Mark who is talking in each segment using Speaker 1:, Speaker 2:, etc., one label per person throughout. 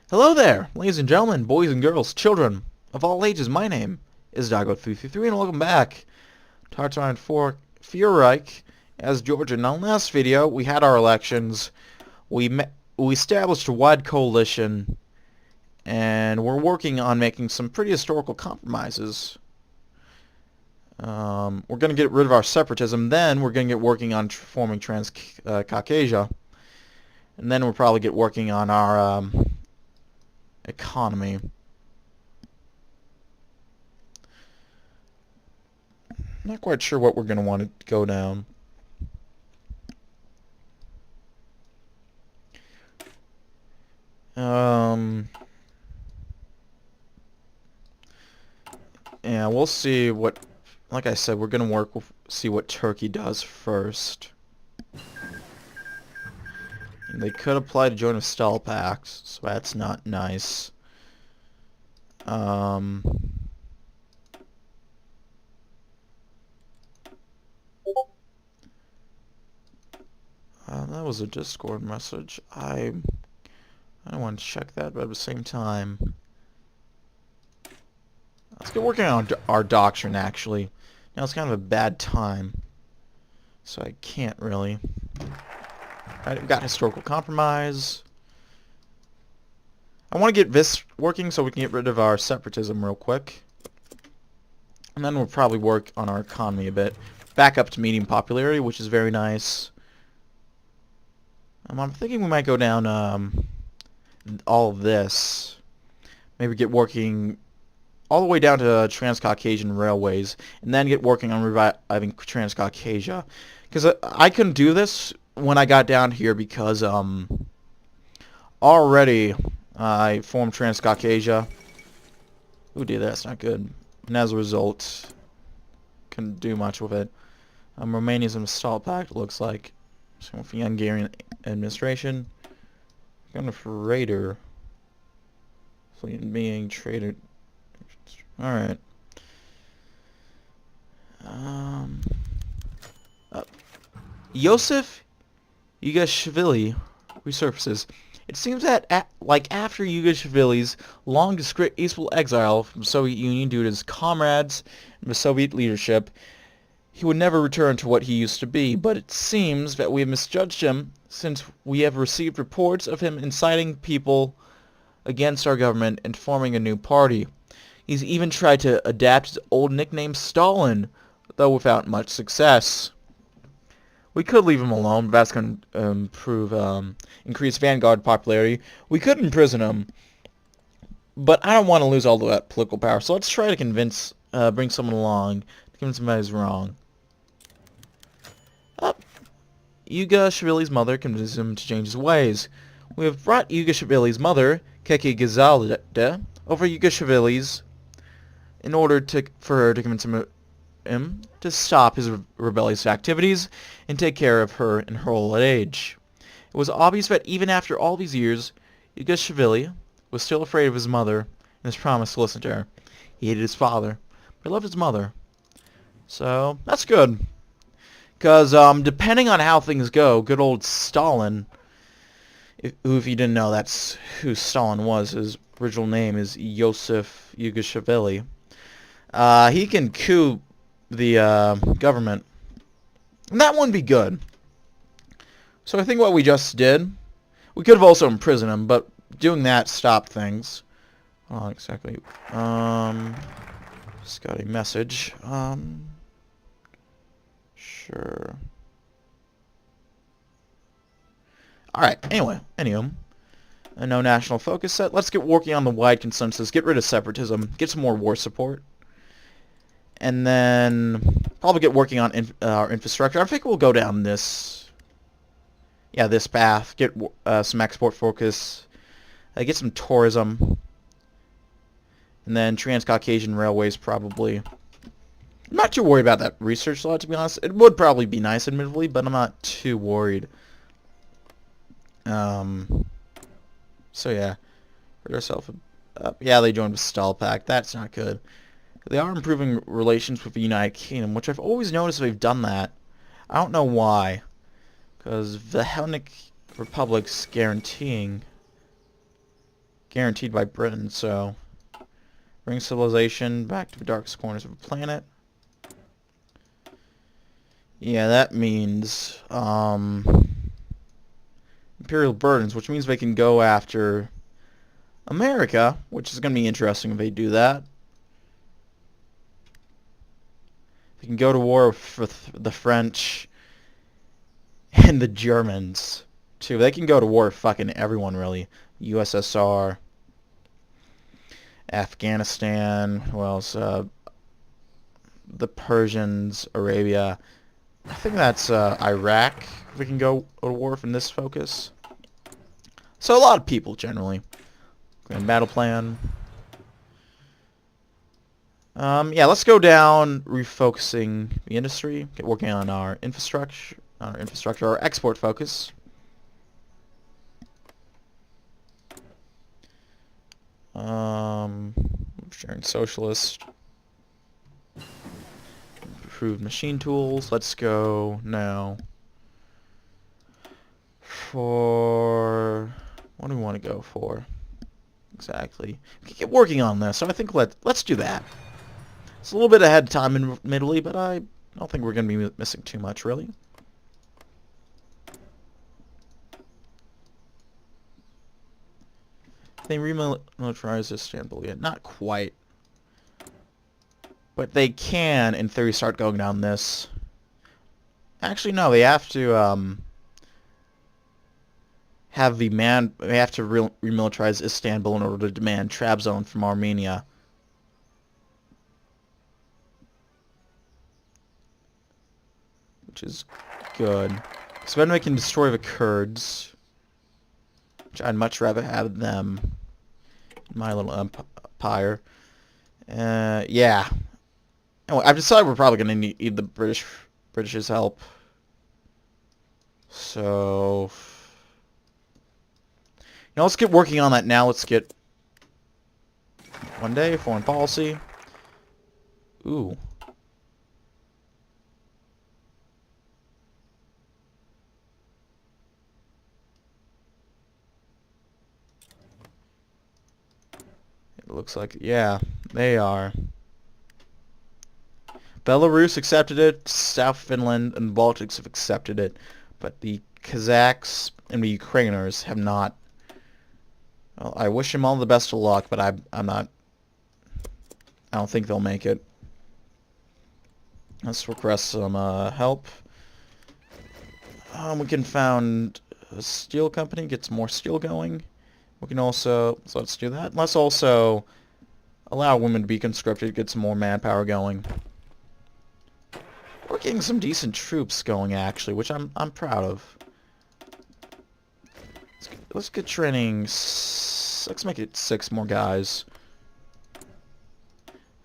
Speaker 1: Hello there, ladies and gentlemen, boys and girls, children of all ages. My name is Doggo333, and welcome back to Tartan 4 Fuhrerreich as Georgia. Now, in the last video, we had our elections. We established a wide coalition, and we're working on making some pretty historical compromises. We're going to get rid of our separatism, then we're going to get working on forming Transcaucasia, and then we'll probably get working on our economy. Not quite sure what we're going to want to go down. Yeah, we'll see what, like I said, we're going to see what Turkey does first. And they could apply to join a Stall Pact, so that's not nice. That was a Discord message. I want to check that, but at the same time, let's get working on our doctrine, actually. Now, it's kind of a bad time, so I can't really. Alright, we've got historical compromise. I want to get this working so we can get rid of our separatism real quick. And then we'll probably work on our economy a bit. Back up to medium popularity, which is very nice. I'm thinking we might go down all of this. Maybe get working all the way down to Transcaucasian railways, and then get working on reviving Transcaucasia. Because I couldn't do this when I got down here because already I formed Transcaucasia. Ooh, dude, that's not good. And as a result, couldn't do much with it. Romania's in a Stall Pact, looks like. Same with the Hungarian administration. Kind of raider. Fleet being traded. Alright. Yosef Yugashvili resurfaces. It seems that, after Yugashvili's long disgraceful exile from the Soviet Union due to his comrades and the Soviet leadership, he would never return to what he used to be. But it seems that we have misjudged him, since we have received reports of him inciting people against our government and forming a new party. He's even tried to adapt his old nickname Stalin, though without much success. We could leave him alone, but that's going to increase Vanguard popularity. We could imprison him, but I don't want to lose all of that political power. So let's try to bring someone along, to convince him that he's wrong. Yugashvili's mother convinces him to change his ways. We have brought Yugashvili's mother, Keke Gazalde, over Yugashvili's in order for her to convince him to stop his rebellious activities and take care of her in her old age. It was obvious that even after all these years, Yugashvili was still afraid of his mother and his promise to listen to her. He hated his father, but he loved his mother. So, that's good. Because, depending on how things go, good old Stalin, who, if you didn't know, that's who Stalin was. His original name is Yosef Yugashvili. He can coup the government. And that wouldn't be good. So I think what we just did, we could have also imprisoned him, but doing that stopped things. Oh, exactly. Just got a message. Sure. Alright, anyway. A no national focus set. Let's get working on the wide consensus. Get rid of separatism. Get some more war support. And then probably get working on our infrastructure. I think we'll go down this path. Get some export focus. Get some tourism. And then Transcaucasian railways probably. I'm not too worried about that research lot, to be honest. It would probably be nice, admittedly, but I'm not too worried. So yeah. Put ourselves up. Yeah, they joined the Stall Pact. That's not good. They are improving relations with the United Kingdom, which I've always noticed they've done that. I don't know why. Because the Hellenic Republic's guaranteeing guaranteed by Britain, so bring civilization back to the darkest corners of the planet. Yeah, that means imperial burdens, which means they can go after America, which is going to be interesting if they do that. They can go to war with the French and the Germans, too. They can go to war with fucking everyone, really. USSR, Afghanistan, who else? The Persians, Arabia. I think that's Iraq. We can go to war from this focus. So a lot of people, generally. Grand battle plan. Yeah, let's go down, refocusing the industry, get working on our infrastructure, our export focus. Sharing socialist. Improved machine tools. Let's go now for... what do we want to go for? Exactly. We can get working on this, so I think let's do that. It's a little bit ahead of time in Italy, but I don't think we're going to be missing too much, really. They remilitarized Istanbul yet? Not quite. But they can, in theory, start going down this. Actually, no. They have to remilitarize Istanbul in order to demand trap zone from Armenia. Which is good. So then we can destroy the Kurds. Which I'd much rather have them in my little empire. Yeah. Anyway, I've decided we're probably going to need the British's help. So, let's get working on that now. Let's get one day foreign policy. Ooh. It looks like, yeah, they are. Belarus accepted it, South Finland and the Baltics have accepted it, but the Kazakhs and the Ukrainers have not. Well, I wish them all the best of luck, but I'm not. I don't think they'll make it. Let's request some help. We can found a steel company, get some more steel going. We can also, so let's do that. Let's also allow women to be conscripted, get some more manpower going. We're getting some decent troops going, actually, which I'm proud of. Let's get training. Let's make it 6 more guys.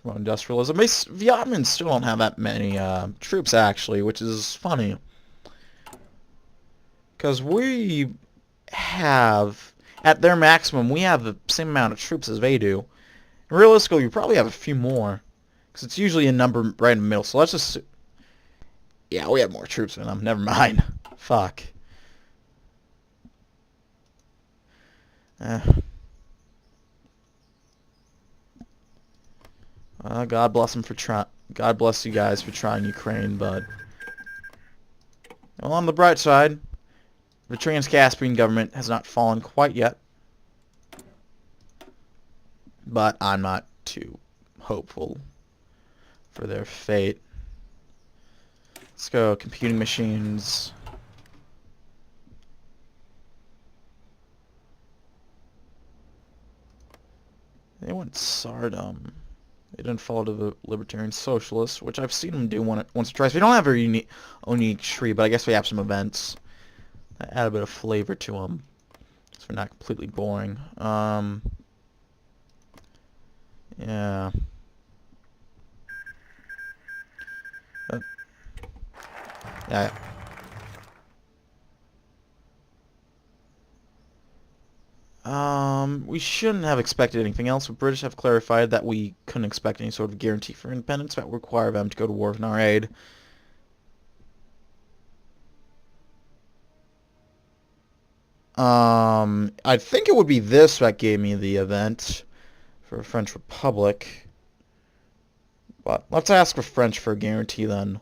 Speaker 1: Well, industrialism. The Ottomans still don't have that many troops, actually, which is funny. Because we have, at their maximum, we have the same amount of troops as they do. And realistically, we probably have a few more. Because it's usually a number right in the middle. So let's just... yeah, we have more troops than them. Never mind. Fuck. God bless them for trying. God bless you guys for trying Ukraine, but well, on the bright side, the Transcaucasian government has not fallen quite yet, but I'm not too hopeful for their fate. Let's go computing machines. They went Sardom. They didn't follow to the Libertarian Socialists, which I've seen them do once or twice. We don't have a unique tree, but I guess we have some events that add a bit of flavor to them, so we're not completely boring. Yeah. Yeah. We shouldn't have expected anything else. The British have clarified that we couldn't expect any sort of guarantee for independence that would require them to go to war in our aid. I think it would be this that gave me the event for French Republic. But let's ask for French for a guarantee then.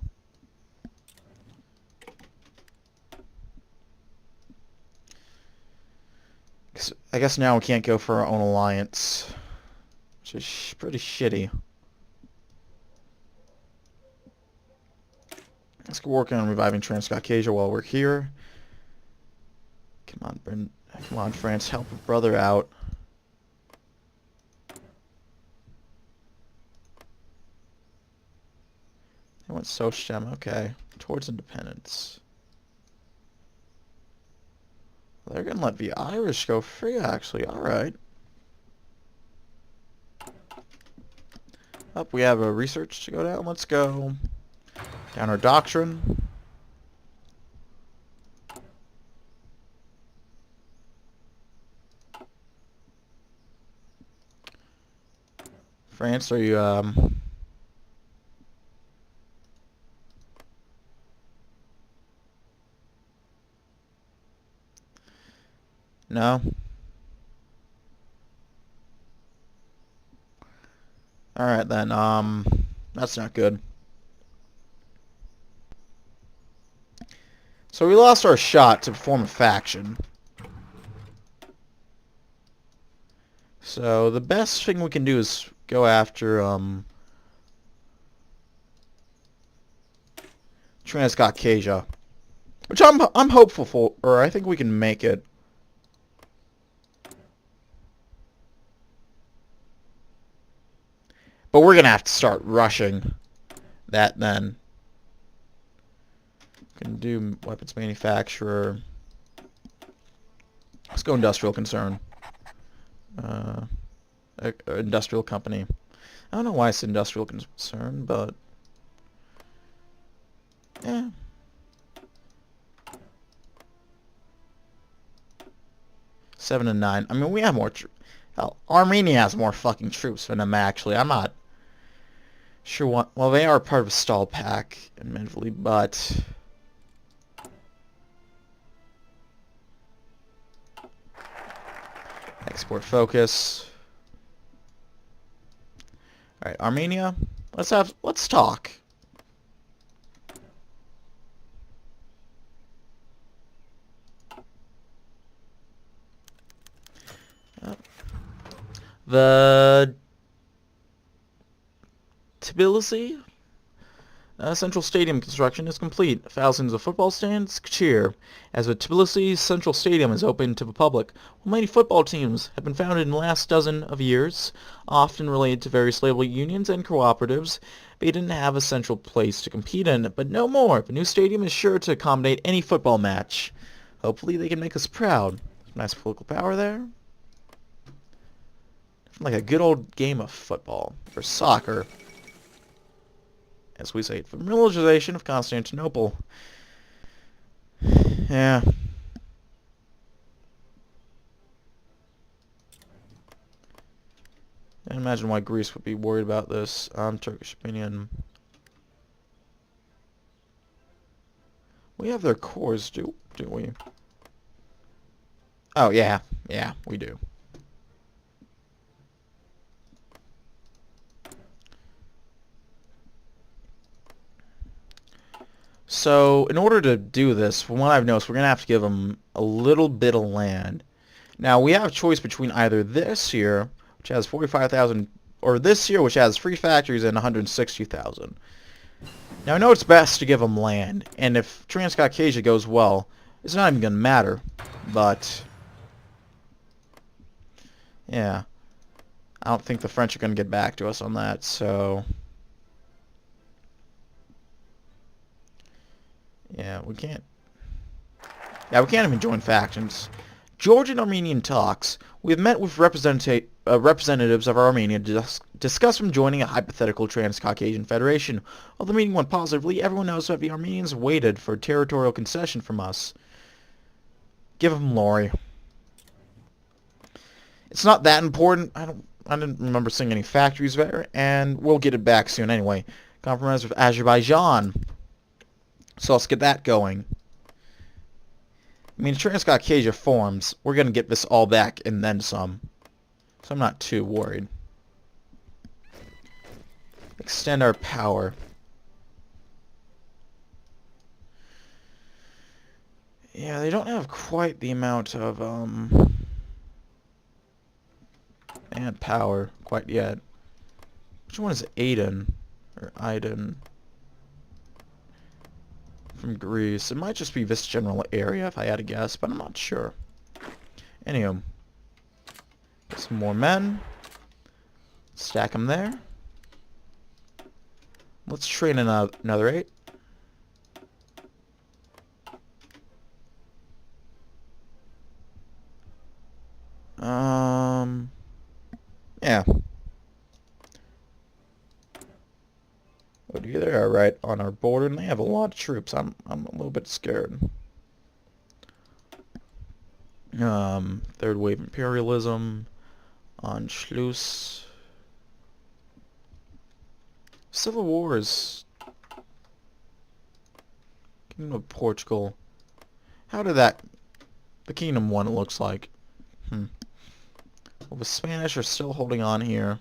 Speaker 1: I guess now we can't go for our own alliance, which is pretty shitty. Let's go working on reviving Transcaucasia while we're here. Come on, France, help a brother out. They went Socialism, okay. Towards independence. They're gonna let the Irish go free, actually. Alright. Up, we have a research to go down. Let's go down our doctrine. France, are you, no? Alright then, that's not good. So we lost our shot to form a faction. So the best thing we can do is go after, Transcaucasia. Which I'm hopeful for, or I think we can make it. But we're gonna have to start rushing that then. Can do weapons manufacturer. Let's go industrial concern. Industrial company. I don't know why it's industrial concern, but yeah. Seven and 9. I mean, we have more. Hell, Armenia has more fucking troops than them. Actually, I'm not sure what. Well, they are part of a stall pack, admittedly, but export focus. All right, Armenia. Let's talk. The Tbilisi Central Stadium construction is complete. Thousands of football stands cheer as the Tbilisi Central Stadium is open to the public. While many football teams have been founded in the last dozen of years, often related to various labor unions and cooperatives, they didn't have a central place to compete in. But no more. The new stadium is sure to accommodate any football match. Hopefully they can make us proud. Nice political power there. Like a good old game of football, or soccer, as we say, familiarization of Constantinople. Yeah. I can't imagine why Greece would be worried about this. Turkish opinion. We have their cores, do we? Oh, yeah. Yeah, we do. So, in order to do this, from what I've noticed, we're going to have to give them a little bit of land. Now, we have a choice between either this here, which has 45,000, or this here, which has 3 factories and 160,000. Now, I know it's best to give them land, and if Transcaucasia goes well, it's not even going to matter. But, yeah. I don't think the French are going to get back to us on that, so yeah, we can't. Yeah, we can't even join factions. Georgian Armenian talks. We have met with representatives of Armenia to discuss from joining a hypothetical Transcaucasian federation. While the meeting went positively, everyone knows that the Armenians waited for territorial concession from us. Give them Lori. It's not that important. I didn't remember seeing any factories there, and we'll get it back soon anyway. Compromise with Azerbaijan. So let's get that going. I mean, Transcaucasia forms. We're going to get this all back and then some. So I'm not too worried. Extend our power. Yeah, they don't have quite the amount of, and power quite yet. Which one is Aiden? Or Aiden? From Greece. It might just be this general area if I had to guess, but I'm not sure. Anywho. Get some more men. Stack them there. Let's train another 8. Yeah. Oh, dear, they are right on our border, and they have a lot of troops. I'm a little bit scared. Third wave imperialism. Anschluss. Civil Wars. Kingdom of Portugal. How did that... The Kingdom won, it looks like. Well, the Spanish are still holding on here.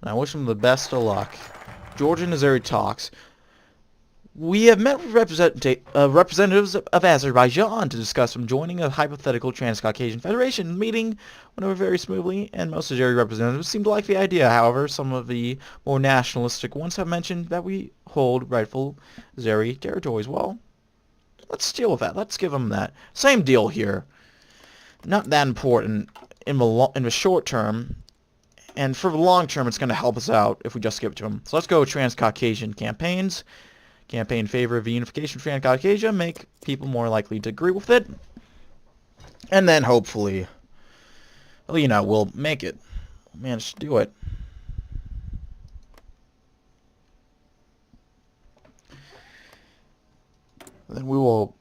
Speaker 1: And I wish them the best of luck. Georgian Azeri talks. We have met with representatives of Azerbaijan to discuss from joining a hypothetical Transcaucasian Federation. The meeting went over very smoothly, and most Azeri representatives seem to like the idea. However, some of the more nationalistic ones have mentioned that we hold rightful Azeri territories. Well, let's deal with that. Let's give them that. Same deal here. Not that important in the short term, and for the long term, it's going to help us out if we just give it to them. So let's go Transcaucasian campaigns. Campaign in favor of the unification of Transcaucasia, make people more likely to agree with it. And then hopefully, well, you know, we'll make it. We'll manage to do it. Then we will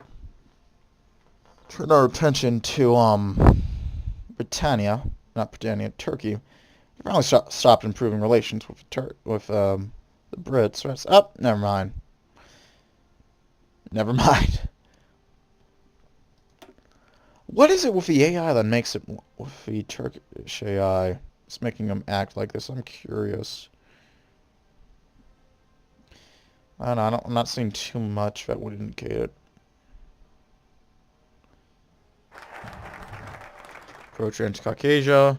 Speaker 1: turn our attention to Turkey. We finally stopped improving relations with the Brits. Right? Oh, never mind. Never mind. What is it with the AI that makes it with the Turkish AI? It's making them act like this. I'm curious. I don't know. I'm not seeing too much that would indicate it. Pro-Transcaucasia.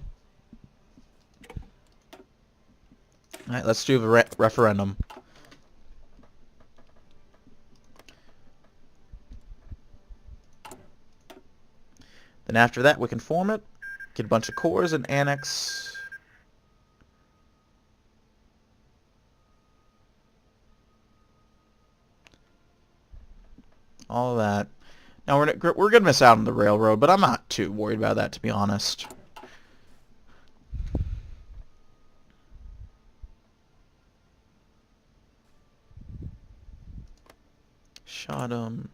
Speaker 1: Alright, let's do the referendum. Then after that, we can form it, get a bunch of cores, and annex. All of that. Now, we're going to miss out on the railroad, but I'm not too worried about that, to be honest. Shot him.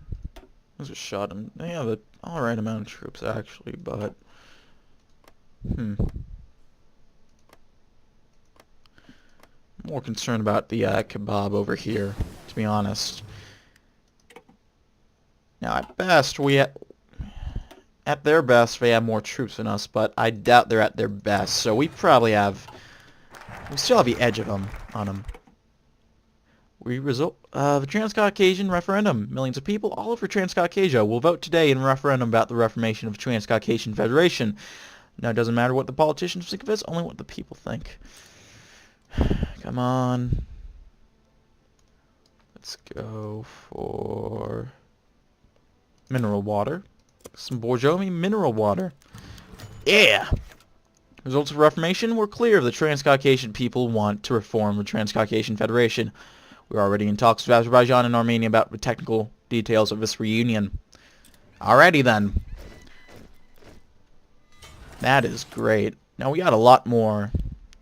Speaker 1: Those are shot him. They have an alright amount of troops, actually, but... More concerned about the kebab over here, to be honest. Now, at best, at their best, they have more troops than us, but I doubt they're at their best, so we still have the edge of them on them. The Transcaucasian referendum. Millions of people all over Transcaucasia will vote today in a referendum about the reformation of the Transcaucasian Federation. Now, it doesn't matter what the politicians think of this, only what the people think. Come on. Let's go for mineral water. Some Borjomi mineral water. Yeah! Results of Reformation were clear. The Transcaucasian people want to reform the Transcaucasian Federation. We're already in talks with Azerbaijan and Armenia about the technical details of this reunion. Alrighty then. That is great. Now we got a lot more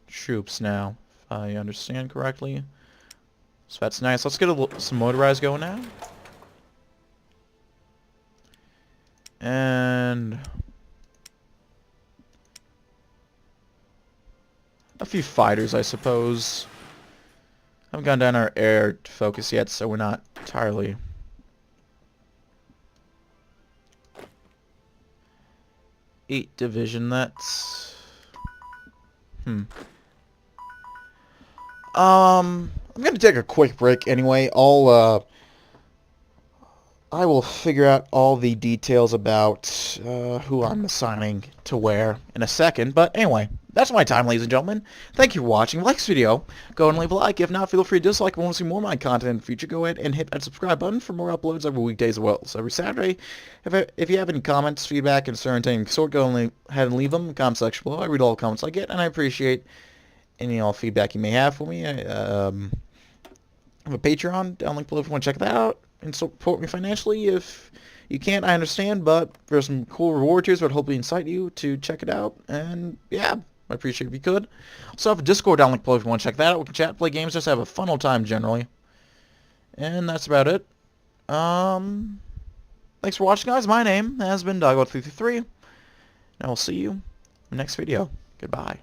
Speaker 1: troops now, if I understand correctly. So that's nice. Let's get some motorized going now. And a few fighters, I suppose. Haven't gone down our air focus yet, so we're not entirely 8 division, that's... I'm gonna take a quick break anyway. I will figure out all the details about who I'm assigning to where in a second. But anyway, that's my time, ladies and gentlemen. Thank you for watching. If you like this video, go and leave a like. If not, feel free to dislike. If you want to see more of my content in the future, go ahead and hit that subscribe button for more uploads every weekdays as well. So every Saturday. If you have any comments, feedback, concerns, any sort, go ahead and leave them in the comment section below. I read all the comments I get, and I appreciate any all feedback you may have for me. I have a Patreon down link below if you want to check that out and support me financially. If you can't, I understand, but there's some cool reward tiers that would hopefully incite you to check it out. And yeah, I appreciate it if you could. Also have a Discord down link below if you want to check that out. We can chat, play games, just have a fun old time generally. And that's about it. Thanks for watching, guys. My name has been Doggo333, and I will see you in the next video. Goodbye.